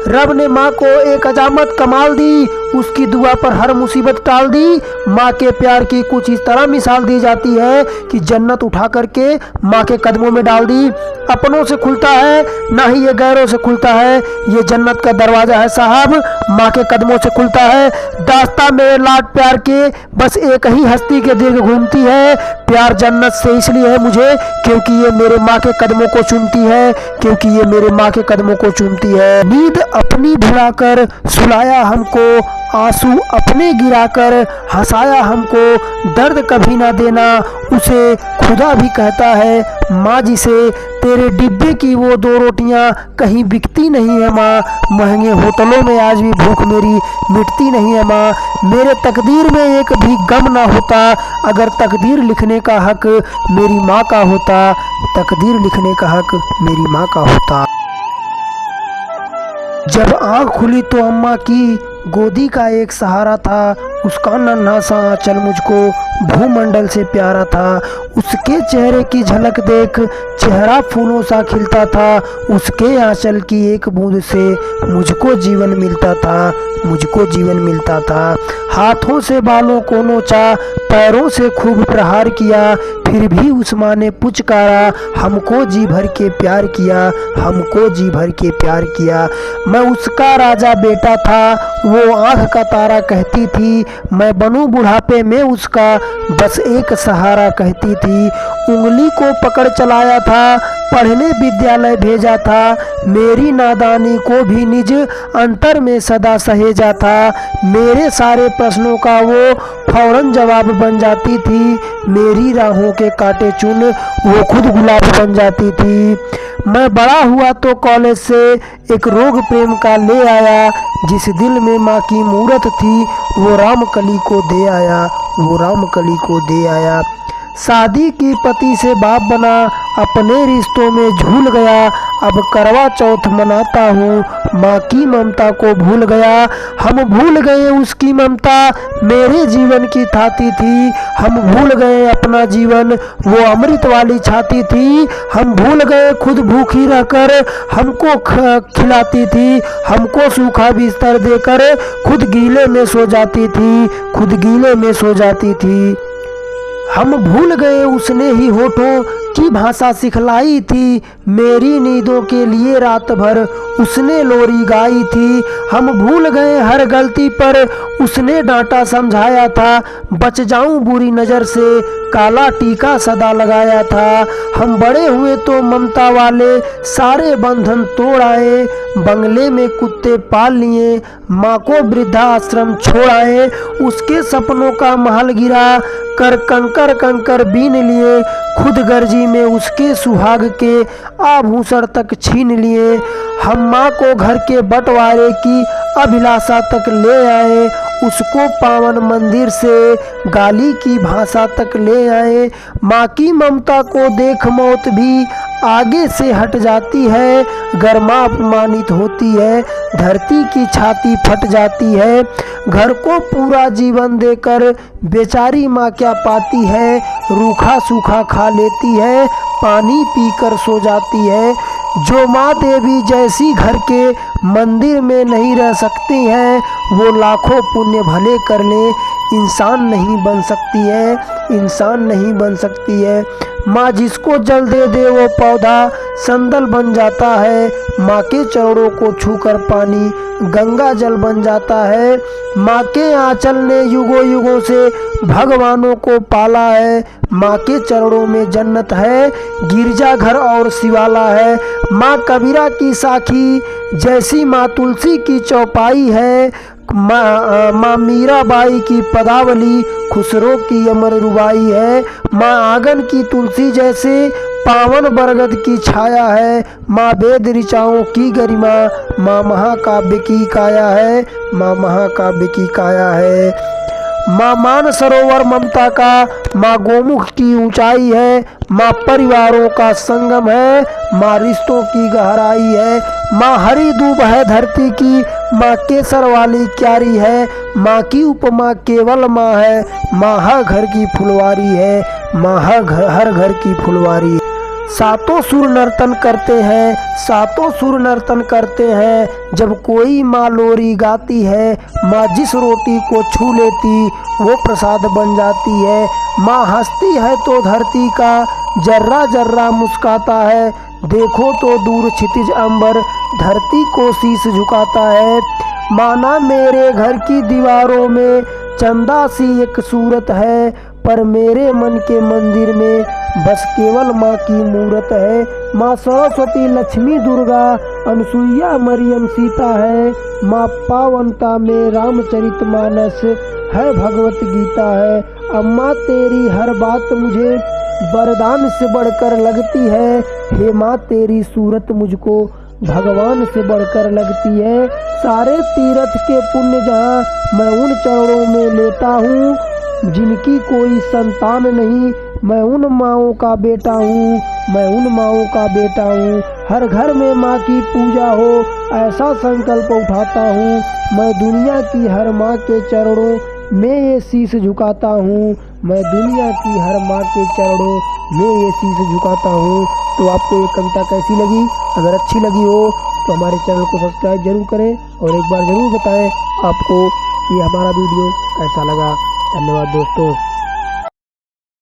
रब ने माँ को एक अजामत कमाल दी, उसकी दुआ पर हर मुसीबत टाल दी। माँ के प्यार की कुछ इस तरह मिसाल दी जाती है कि जन्नत उठा करके माँ के कदमों में डाल दी। अपनों से खुलता है ना ही ये गैरों से खुलता है, ये जन्नत का दरवाजा है साहब, माँ के कदमों से खुलता है। दास्तां मेरे लाड प्यार के बस एक ही हस्ती के दीर्घ घूमती है। प्यार जन्नत से इसलिए है मुझे क्योंकि ये मेरे माँ के कदमों को चूमती है, क्योंकि ये मेरे माँ के कदमों को चूमती है। नींद अपनी भुलाकर सुलाया हमको, आंसू अपने गिराकर हंसाया हमको। दर्द कभी ना देना उसे खुदा भी कहता है। माँ जिसे तेरे डिब्बे की वो 2 रोटियां कहीं बिकती नहीं है माँ, महंगे होटलों में आज भी भूख मेरी मिटती नहीं है माँ। मेरे तकदीर में एक भी गम ना होता अगर तकदीर लिखने का हक मेरी माँ का होता, तकदीर लिखने का हक मेरी माँ का होता। जब आँख खुली तो अम्मा की गोदी का एक सहारा था, उसका नन्हा सा आंचल मुझको भूमंडल से प्यारा था। उसके चेहरे की झलक देख चेहरा फूलों सा खिलता था, उसके आंचल की एक बूंद से मुझको जीवन मिलता था, मुझको जीवन मिलता था। हाथों से बालों को नोचा, पैरों से खूब प्रहार किया, फिर भी उस माँ ने पुचकारा, हमको जी भर के प्यार किया, हमको जी भर के प्यार किया। मैं उसका राजा बेटा था, वो आँख का तारा कहती थी, मैं बनूं बुढ़ापे में उसका बस एक सहारा कहती थी। उंगली को पकड़ चलाया था, पढ़ने विद्यालय भेजा था, मेरी नादानी को भी निज अंतर में सदा सहेजा था। मेरे सारे प्रश्नों का वो फौरन जवाब बन जाती थी, मेरी राहों के कांटे चुन वो खुद गुलाब बन जाती थी। मैं बड़ा हुआ तो कॉलेज से एक रोग प्रेम का ले आया, जिस दिल में माँ की मूरत थी वो रामकली को दे आया, वो रामकली को दे आया। शादी की पति से बाप बना, अपने रिश्तों में झूल गया, अब करवा चौथ मनाता हूँ, माँ की ममता को भूल गया। हम भूल गए उसकी ममता मेरे जीवन की थाती थी, हम भूल गए अपना जीवन वो अमृत वाली छाती थी। हम भूल गए खुद भूखी रहकर हमको खिलाती थी, हमको सूखा बिस्तर देकर खुद गीले में सो जाती थी, खुद गीले में सो जाती थी। हम भूल गए उसने ही होठों की भाषा सिखलाई थी, मेरी नींदों के लिए रात भर उसने लोरी गाई थी। हम भूल गए हर गलती पर उसने डांटा समझाया था, बच जाऊं बुरी नज़र से काला टीका सदा लगाया था। हम बड़े हुए तो ममता वाले सारे बंधन तोड़ आए, बंगले में कुत्ते पाल लिए, माँ को वृद्धाश्रम छोड़ आए। उसके सपनों का महल गिरा कर कंकर कंकर बीन लिए, खुद गर्जी में उसके सुहाग के आभूषण तक छीन लिए। हम माँ को घर के बंटवारे की अभिलाषा तक ले आए, उसको पावन मंदिर से गाली की भाषा तक ले आए। माँ की ममता को देख मौत भी आगे से हट जाती है, घर माँ अपमानित होती है, धरती की छाती फट जाती है। घर को पूरा जीवन देकर बेचारी माँ क्या पाती है, रूखा सूखा खा लेती है, पानी पीकर सो जाती है। जो माँ देवी जैसी घर के मंदिर में नहीं रह सकती हैं, वो लाखों पुण्य भले कर ले, इंसान नहीं बन सकती है, इंसान नहीं बन सकती है। माँ जिसको जल दे दे वो पौधा संदल बन जाता है, माँ के चरणों को छूकर पानी गंगा जल बन जाता है। माँ के आंचल ने युगों युगों से भगवानों को पाला है, माँ के चरणों में जन्नत है, गिरजाघर और शिवाला है। माँ कबीरा की साखी जैसी माँ तुलसी की चौपाई है, माँ मीराबाई की पदावली खुसरो की अमर रुबाई है। माँ आंगन की तुलसी जैसे पावन बरगद की छाया है, माँ वेद ऋचाओं की गरिमा, माँ महाकाव्य की काया है, माँ महाकाव्य की काया है। माँ मान सरोवर ममता का, माँ गोमुख की ऊंचाई है, माँ परिवारों का संगम है, माँ रिश्तों की गहराई है। माँ हरी दूब है धरती की, माँ केसर वाली क्यारी है, माँ की उपमा केवल माँ है, माँ हर घर की फुलवारी है, माँ हर घर की फुलवारी है। सातों सुर नर्तन करते हैं, सातों सुर नर्तन करते हैं। जब कोई माँ लोरी गाती है, माँ जिस रोटी को छू लेती वो प्रसाद बन जाती है। माँ हंसती है तो धरती का जर्रा जर्रा मुस्काता है। देखो तो दूर क्षितिज अंबर धरती को शीश झुकाता है। माना मेरे घर की दीवारों में चंदा सी एक सूरत है, पर मेरे मन के मंदिर में बस केवल माँ की मूरत है। माँ सरस्वती लक्ष्मी दुर्गा अनसुईया मरियम सीता है। माँ पावनता में रामचरितमानस है, भगवत गीता है। अम्मा तेरी हर बात मुझे वरदान से बढ़कर लगती है। हे माँ तेरी सूरत मुझको भगवान से बढ़कर लगती है। सारे तीर्थ के पुण्य जहाँ मैं उन चरणों में लेता हूँ, जिनकी कोई संतान नहीं मैं उन माँओं का बेटा हूँ, मैं उन माँओं का बेटा हूँ। हर घर में माँ की पूजा हो ऐसा संकल्प उठाता हूँ। मैं दुनिया की हर माँ के चरणों में ये शीश झुकाता हूँ, मैं दुनिया की हर माँ के चरणों में ये शीश झुकाता हूँ। तो आपको ये कविता कैसी लगी? अगर अच्छी लगी हो तो हमारे चैनल को सब्सक्राइब जरूर करें और एक बार ज़रूर बताएं आपको ये हमारा वीडियो कैसा लगा। धन्यवाद दोस्तों।